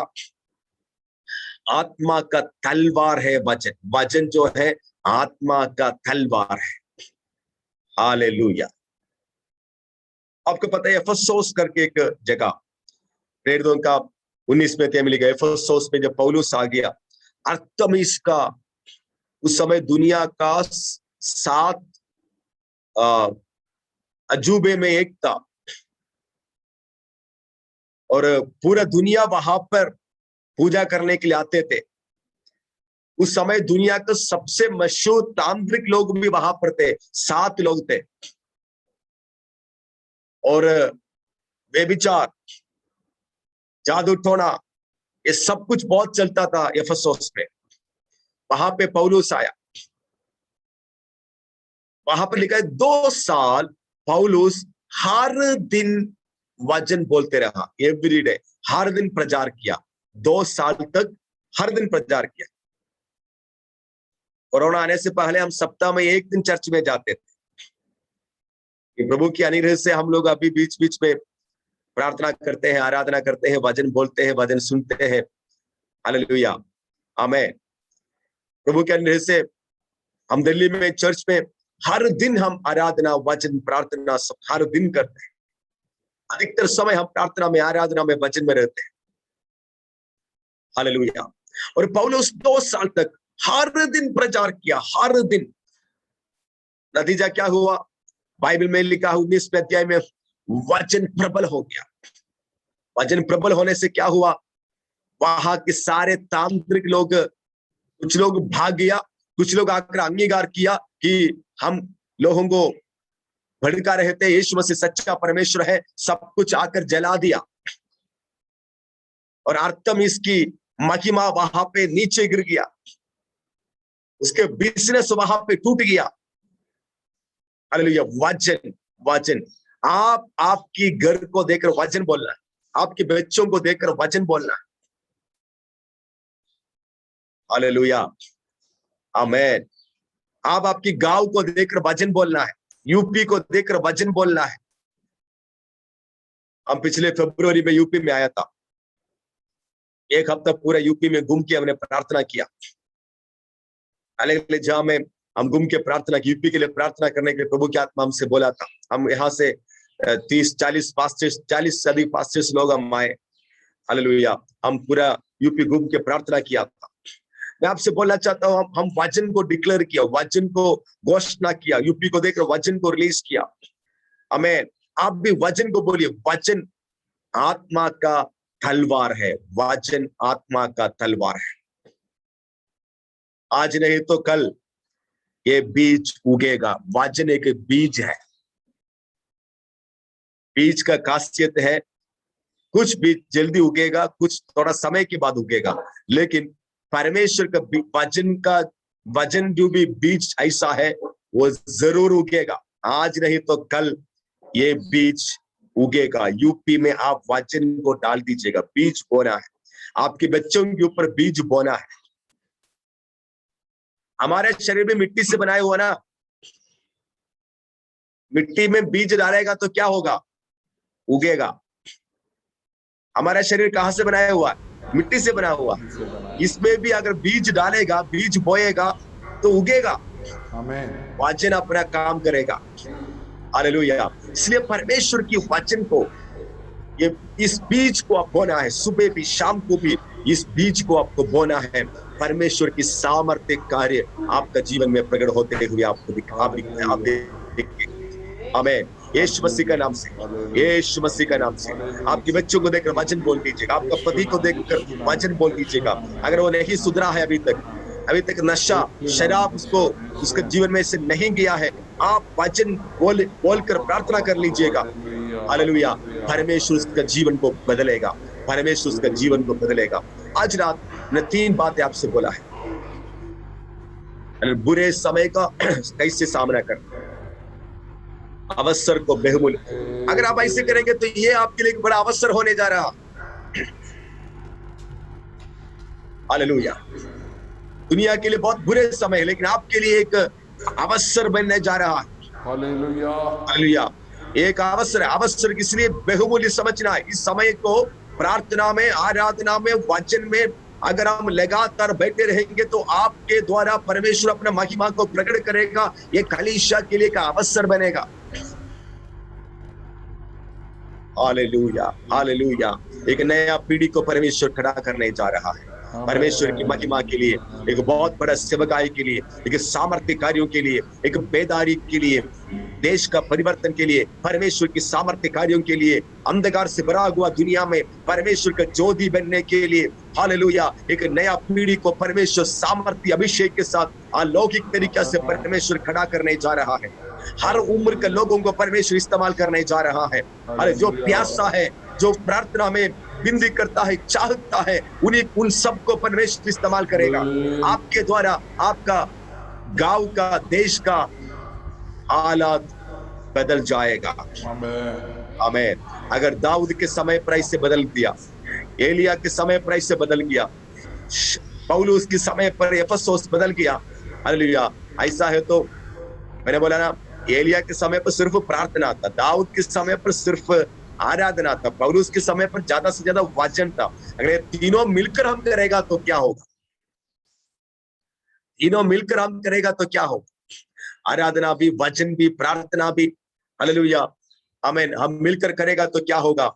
आत्मा का तलवार है वचन। वचन जो है आत्मा का तलवार है। हालेलुया। आपको पता है एफेसोस करके एक जगह, प्रेरितों का 19 में में लिखा, एफेसोस में जब पौलुस आ गया, अर्थमिस का उस समय दुनिया का 7 अजूबे में एक था, और पूरा दुनिया वहां पर पूजा करने के लिए आते थे। उस समय दुनिया के सबसे मशहूर तांत्रिक लोग भी वहां पर थे, 7 लोग थे। और व्यभिचार, जादू टोना, ये सब कुछ बहुत चलता था एफेसोस में। वहां पे पौलुस आया, वहां पर लिखा है 2 साल पौलुस हर दिन वचन बोलते रहा, एवरीडे, हर दिन प्रचार किया। 2 साल तक हर दिन प्रचार किया। कोरोना आने से पहले हम सप्ताह में 1 दिन चर्च में जाते थे। प्रभु की अनुग्रह से हम लोग अभी बीच बीच में प्रार्थना करते हैं, आराधना करते हैं, वचन बोलते हैं, वचन सुनते हैं। हालेलुया, आमीन। प्रभु के अनुग्रह से हम दिल्ली में चर्च में हर दिन हम आराधना, वचन, प्रार्थना सब हर दिन करते हैं। अधिकतर समय हम प्रार्थना में, आराधना में, वचन में रहते हैं। हालेलुया। और पौलुस 2 साल तक हर दिन प्रचार किया, हर दिन। नतीजा क्या हुआ? बाइबल में लिखा 19वें अध्याय में, वचन प्रबल हो गया। वचन प्रबल होने से क्या हुआ? वहां के सारे तांत्रिक लोग, कुछ लोग भाग गया, कुछ लोग आकर अंगीकार किया कि हम लोगों को भड़का रहे थे, यीशु मसीह सच्चा परमेश्वर है, सब कुछ आकर जला दिया। और अर्थमिस की महिमा वहां पे नीचे गिर गया, उसके बिजनेस वहां पे टूट गया। हालेलुया। वचन, वचन, आपकी घर को देखकर वचन बोलना है, आपके बच्चों को देखकर वचन बोलना है। हालेलुया, आमीन। आपकी गांव को देखकर वचन बोलना है, यूपी को देखकर वचन बोलना है। हम पिछले फरवरी में यूपी में आया था, 1 हफ्ता पूरा यूपी में घूम के हमने प्रार्थना किया। अलग-अलग जगह में हम घूम के प्रार्थना की, यूपी के लिए प्रार्थना करने के लिए प्रभु की आत्मा हमसे बोला था। हम यहाँ से 30-40 पास्टर्स, 40 से अधिक पास्टर्स लोग हम आए। हालेलुया। हम पूरा यूपी घूम के प्रार्थना किया था। मैं आपसे बोलना चाहता हूँ, हम वचन को डिक्लेयर किया, वचन को घोषणा किया, यूपी को देखकर वचन को रिलीज किया। आमीन। आप भी वचन को बोलिए, वचन आत्मा का तलवार है, वचन आत्मा का तलवार है। आज नहीं तो कल ये बीज उगेगा। वचन एक बीज है। बीज का खासियत है, कुछ बीज जल्दी उगेगा, कुछ थोड़ा समय के बाद उगेगा, लेकिन परमेश्वर का वचन जो भी बीज ऐसा है वो जरूर उगेगा। आज नहीं तो कल ये बीज उगेगा। यूपी में आप वचन को डाल दीजिएगा, बीज बोना है, आपके बच्चों के ऊपर बीज बोना है। हमारे शरीर में मिट्टी से बनाया हुआ ना, मिट्टी में बीज डालेगा तो क्या होगा? उगेगा। हमारा शरीर कहां से बनाया हुआ? मिट्टी से बना हुआ। इसमें भी अगर बीज डालेगा, बीज बोएगा तो उगेगा। आमीन। वचन अपना काम करेगा। हालेलुया। इसलिए परमेश्वर की वचन को, ये इस बीज को आप बोना है, सुबह भी शाम को भी इस बीज को आपको बोना है। परमेश्वर की सामर्थ्य कार्य आपका जीवन में प्रकट होते हुए आपको आमीन। यीशु मसीह का नाम से, यीशु मसीह का नाम से आपके बच्चों को देखकर वचन बोल दीजिएगा, आपका पति को देखकर वचन बोल दीजिएगा। अगर वो नहीं सुधरा है अभी तक नशा, शराब उसके जीवन में से नहीं गया है, आप वचन बोलकर प्रार्थना कर लीजिएगा। हालेलुया। परमेश्वर उसका जीवन को बदलेगा, परमेश्वर उसका जीवन को बदलेगा। आज रात ने 3 बातें आपसे बोला है, बुरे समय का कैसे सामना करना, अवसर को बहुमूल्य। अगर आप ऐसे करेंगे तो ये आपके लिए एक बड़ा अवसर होने जा रहा। हालेलुया। दुनिया के लिए बहुत बुरे समय है, लेकिन आपके लिए एक अवसर बनने जा रहा है। Hallelujah, hallelujah. एक अवसर है, अवसर इसलिए बहुमूल्य समझना है। इस समय को प्रार्थना में, आराधना में, वचन में अगर हम लगातार बैठे रहेंगे तो आपके द्वारा परमेश्वर अपना महिमा को प्रकट करेगा। ये कलीसिया के लिए का अवसर बनेगा। Hallelujah, hallelujah. एक नया पीढ़ी को परमेश्वर खड़ा करने जा रहा है, परमेश्वर की महिमा के लिए, एक बहुत बड़ा सेवकाई के लिए, एक सामर्थ्य कार्यों के लिए, एक बेदारी के लिए, देश का परिवर्तन के लिए, परमेश्वर की सामर्थ्य कार्यों के लिए, अंधकार से भरा हुआ दुनिया में परमेश्वर का ज्योति बनने के लिए, हालेलुया, एक नया पीढ़ी को परमेश्वर सामर्थ्य अभिषेक के साथ अलौकिक तरीके से परमेश्वर खड़ा करने जा रहा है। हर उम्र के लोगों को परमेश्वर इस्तेमाल करने जा रहा है। अरे जो प्यासा है, जो प्रार्थना में विनती करता है, चाहता है, उन सबको परमेश्वर इस्तेमाल करेगा। आपके द्वारा आपका गांव का, देश का हालात बदल जाएगा। आमीन। अगर दाऊद के समय पर ऐसे बदल दिया, एलिया के समय पर ऐसे बदल गया, पौलुस के समय पर एफेसोस बदल गया, हालेलुया, ऐसा है तो मैंने बोला ना, एलिया के समय पर सिर्फ प्रार्थना था, दाऊद के समय पर सिर्फ आराधना था, पौलुस के समय पर ज्यादा से ज्यादा वचन था। अगर ये तीनों मिलकर हम करेगा तो क्या होगा? तीनों मिलकर हम करेगा तो क्या होगा? आराधना भी, वचन भी, प्रार्थना भी, हालेलुया, आमीन, हम मिलकर करेगा तो क्या होगा?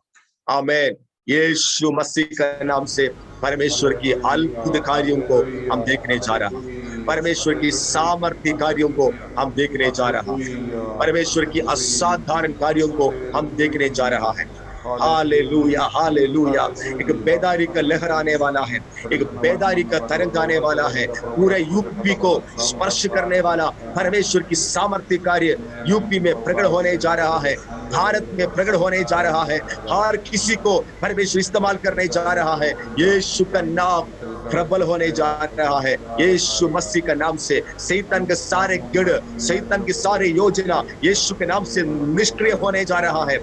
आमीन। यीशु मसीह के नाम से परमेश्वर की अद्भुत कार्यों को हम देखने जा रहा हैं, परमेश्वर की सामर्थ्य कार्यों को हम देखने जा रहा हैं, परमेश्वर की असाधारण कार्यों को हम देखने जा रहा है। Hallelujah, hallelujah. एक बेदारी का लहर आने वाला है, एक बेदारी का तरंग आने वाला है, पूरे यूपी को स्पर्श करने वाला परमेश्वर की सामर्थ्य कार्य यूपी में प्रकट होने जा रहा है, भारत में प्रकट होने जा रहा है। हर किसी को परमेश्वर इस्तेमाल करने जा रहा है। यीशु का नाम प्रबल होने जा रहा है। यीशु मसीह का नाम से शैतान के सारे गढ़, शैतान की सारी योजना यीशु के नाम से निष्क्रिय होने जा रहा है।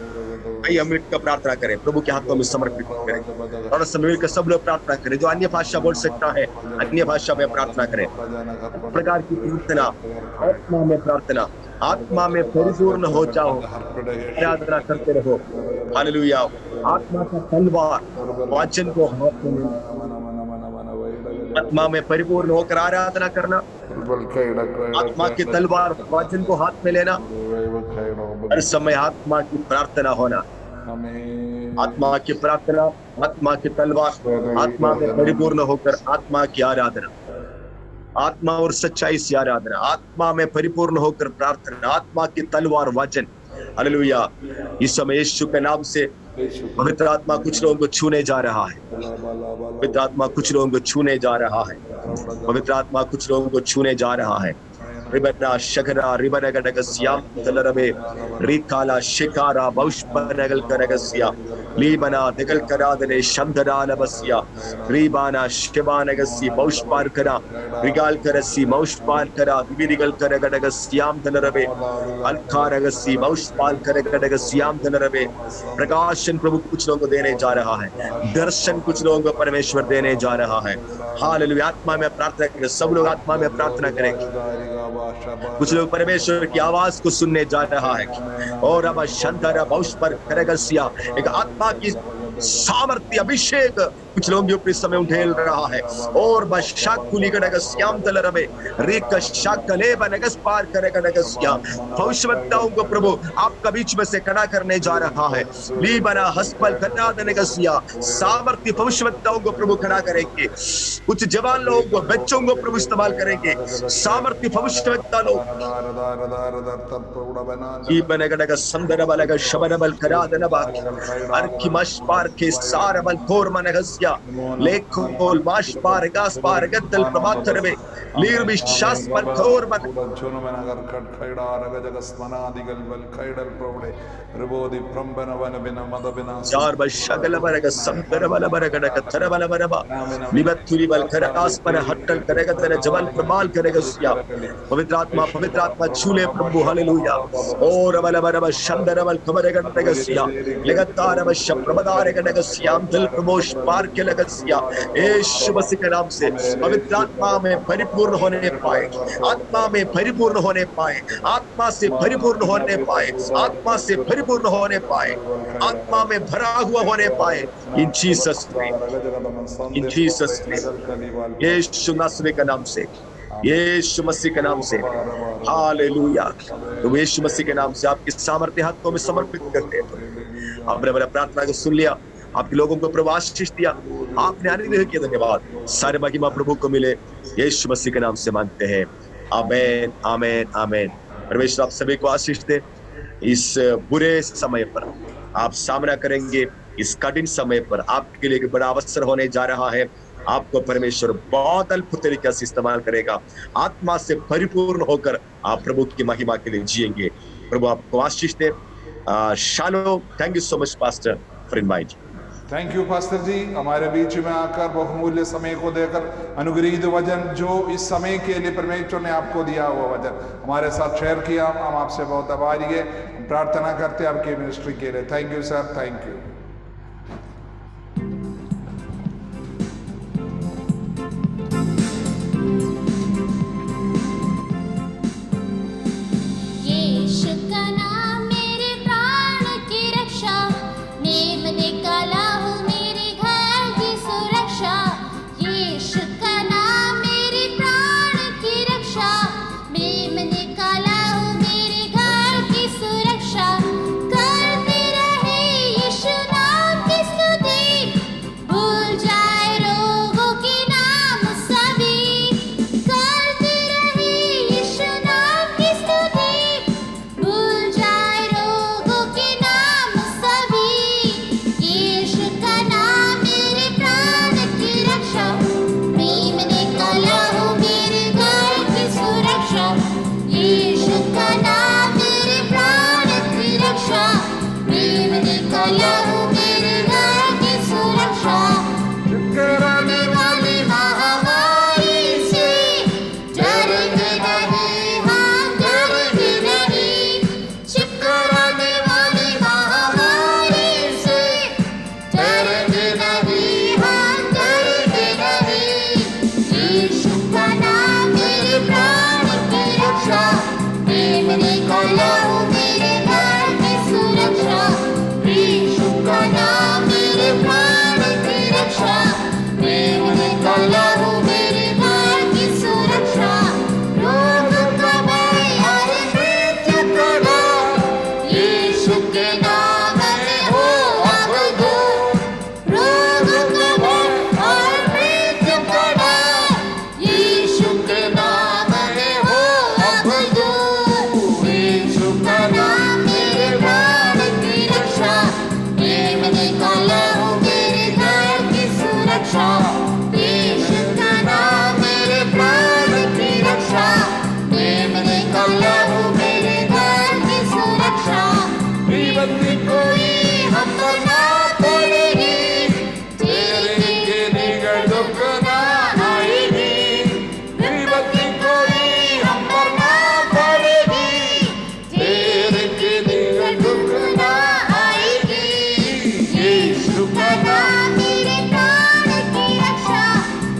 आइए हम मिलकर प्रार्थना करें, प्रभु के हाथों में समर्पित करें और सब मिलकर सब लोग प्रार्थना करें। जो अन्य भाषा बोल सकता है अन्य भाषा में प्रार्थना करें। प्रकार की प्रार्थना, आत्मा में प्रार्थना, आत्मा में परिपूर्ण हो जाओ, आराधना करते रहो। हालेलुया। आत्मा का तलवार वचन को हाथ में, आत्मा में परिपूर्ण होकर आराधना करना, आत्मा की तलवार वचन को हाथ में लेना, हर समय आत्मा की प्रार्थना होना, आत्मा की प्रार्थना, आत्मा की तलवार, आत्मा में परिपूर्ण होकर आत्मा की आराधना, आत्मा और सच्चाई से आराधना, आत्मा में परिपूर्ण होकर प्रार्थना, आत्मा की तलवार वचन। हालेलुया। इस समय यीशु के नाम से पवित्र आत्मा कुछ लोगों को छूने जा रहा है, पवित्र आत्मा कुछ लोगों को छूने जा रहा है, पवित्र आत्मा कुछ लोगों को छूने जा रहा है। रिबना शकरा रिबनगडगस्याम तलरबे रिकाला शिकारा बौष्पनगल करगस्या लीबना दिगल करादने शब्दरालबस्या रिबाना शिबानगसी बौष्पार करा रिगाल करसी मौष्पार करा विरिगल करगडगस्याम तलरबे अलकारगसी बौष्पाल करगडगस्याम तलरबे। प्रकाशन प्रभु कुछ लोगों को देने जा रहा है, दर्शन कुछ लोगों को परमेश्वर देने जा रहा है। हालेलुया। आत्मा में प्रार्थना करें, सब लोग आत्मा में प्रार्थना करेंगे। कुछ लोग परमेश्वर की आवाज को सुनने जा रहा है और अब शंकर बौश पर करगसिया एक आत्मा की सामर्थ्य अभिषेक कुछ लोग जो इस समय उठेल रहा है और बशाकुली गडगस्याम तलरबे रिक शाकले बनगस पार करेगडगस्या। भविष्यवक्ताओं को प्रभु आपका बीच में से खड़ा करने जा रहा है। ली बना हस्पल कटा दनगसिया सामर्थ्य भविष्यवक्ताओं को प्रभु खड़ा करेंगे, कुछ जवान लोगों को, बच्चों को प्रभु इस्तेमाल करेंगे, सामर्थ्य भविष्यवक्ता लोग। ई बनगडग संदर बलग शबन बल करा दनबा अर्की मश पार के सार बल कोर मनगसिया लेखोल माश पार गास पार गद्दल प्रमात्र में लीर विश्वास पर कोर मन जोनो में अगर कट खैड़ा रग जगस मना दिगल बल खैडल प्रोडे रिबोदी प्रंबन वन बिना मद बिना चार बशगल बरग संदर बल बरगड कथर बल बरबा लिबत्तुली बल खरास पर हट्टल करेगा तेरे जबल प्रमाल करेगा सिया। पवित्र आत्मा छूले प्रभु। हालेलुया। और बल बरब शंदर बल कबरेगा सिया लगातार बश प्रबदारेगा सिया दिल प्रमोश पार के लगसिया, यीशु मसीह के नाम से पवित्र आत्मा में परिपूर्ण होने पाए, आत्मा में परिपूर्ण होने पाए, आत्मा से परिपूर्ण होने पाए, आत्मा से परिपूर्ण होने पाए, आत्मा में भरा हुआ होने पाए। In Jesus name, in Jesus name, यीशु नासरी के नाम से, यीशु मसीह के नाम से, हालेलुया। तो यीशु मसीह के नाम से आपके सामर्थ्य हाथों में समर्पित करते हैं। आपने हमारा प्रार्थना को सुन लिया, आपके लोगों को प्रभु आशीष दिया, आपने अनुग्रह किया, धन्यवाद। सारे महिमा प्रभु को मिले, यीशु मसीह के नाम से मांगते हैं, आमीन, आमीन, आमीन। परमेश्वर आप सभी को आशीष दे। इस बुरे समय पर आप सामना करेंगे, इस कठिन समय पर आपके लिए एक बड़ा अवसर होने जा रहा है। आपको परमेश्वर बहुत अद्भुत तरीके से इस्तेमाल करेगा। आत्मा से परिपूर्ण होकर आप प्रभु की महिमा के लिए जिएंगे। प्रभु आपको आशीष दे। शालोम। Thank you so much pastor for inviting. Thank you pastor ji, हमारे बीच में आकर बहुमूल्य समय को देकर अनुग्रहित वचन जो इस समय के लिए परमेश्वर ने आपको दिया हुआ वचन हमारे साथ शेयर किया, हम आपसे बहुत आभारी है। प्रार्थना करते हैं आपके मिनिस्ट्री के लिए। Thank you sir, thank you. यीशु का नाम मेरे प्राण की रक्षा, मैं निकाला हूँ मेरे घर की सुरक्षा। यीशु का नाम मेरे प्राण की रक्षा, मैं निकाला हूँ मेरे घर की सुरक्षा। करते रहे यीशु नाम की स्तुति, भूल जाए रोगों के नाम सभी। करते रहे यीशु नाम की स्तुति, भूल जाए रोगों के नाम सभी। यीशु का नाम मेरे प्राण की रक्षा, मैं निकाला हूँ मेरे घर की सुरक्षा। यीशु का नाम मेरे प्राण की रक्षा, मैं निकाला हूँ मेरे घर की सुरक्षा। टकराने वाली महामारी से डरेंगे नहीं, हम डरेंगे नहीं। टकराने वाली महामारी से डरेंगे नहीं, हम डरेंगे नहीं। यीशु का नाम मेरे प्राण की रक्षा, मैं निकाला हूँ मेरे घर की सुरक्षा। यीशु का नाम मेरे प्राण की रक्षा, मैं निकाला हूँ मेरे घर की सुरक्षा। रोग का भय और मृत्यु का डर, यीशु के नाम में हो अब दूर। रोग का भय और मृत्यु का डर, यीशु के नाम में हो अब दूर। यीशु का नाम मेरे प्राण की रक्षा, मैं निकाला हूँ मेरे घर की सुरक्षा। यीशु का नाम मेरे प्राण की रक्षा, मैं निकाला हूँ मेरे घर की सुरक्षा। विपत्ति कोई हम पर ना पड़ेगी, तेरे के निकट दुख ना आएगी। विपत्ति कोई हम पर ना पड़ेगी, तेरे के निकट दुख ना आएगी। यीशु का नाम मेरे प्राण की रक्षा,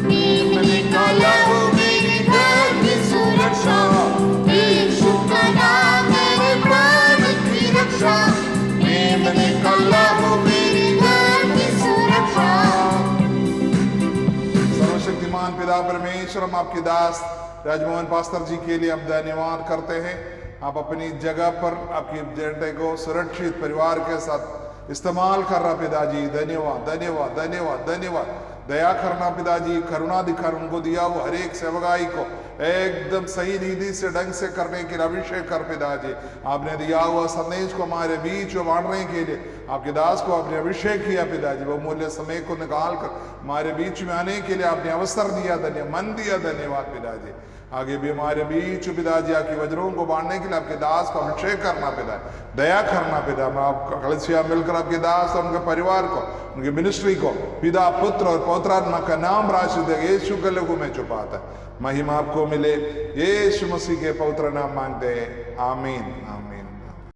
मैं निकाला हूँ मेरे घर की सुरक्षा। यीशु का नाम मेरे प्राण की रक्षा, मैं निकाला हूँ मेरे घर की सुरक्षा। सर्वशक्तिमान पिता परमेश्वर, हम आपके दास राजमोहन पास्टर जी के लिए हम धन्यवाद करते हैं। आप अपनी जगह पर आपके एजेंडे को सुरक्षित परिवार के साथ इस्तेमाल कर रहा पिताजी। धन्यवाद, धन्यवाद, धन्यवाद, धन्यवाद। दया करना पिताजी, करुणा दिखाना, उनको दिया हुआ हर एक सेवकाई को एकदम सही रीति से ढंग से करने के लिए अभिषेक कर पिताजी। आपने दिया हुआ संदेश को हमारे बीच में बांटने के लिए आपके दास को आपने अभिषेक किया पिताजी। वो मूल्य समय को निकाल कर हमारे बीच में आने के लिए आपने अवसर दिया, मन दिया। धन्यवाद पिताजी। आगे भी हमारे बीच पिताजी आपके वज्रों को बांटने के लिए आपके दास को अभिषेक करना पिता, दया करना पिता। मैं आपका कलसिया मिलकर आपके दास और उनके परिवार को, उनकी मिनिस्ट्री को पिता, पुत्र और पौत्रात्मा का नाम राशि दे यीशु के लहू में छुपाता है। महिमा आपको मिले, यीशु मसीह के पवित्र नाम मांगते हैं, आमीन, आमीन।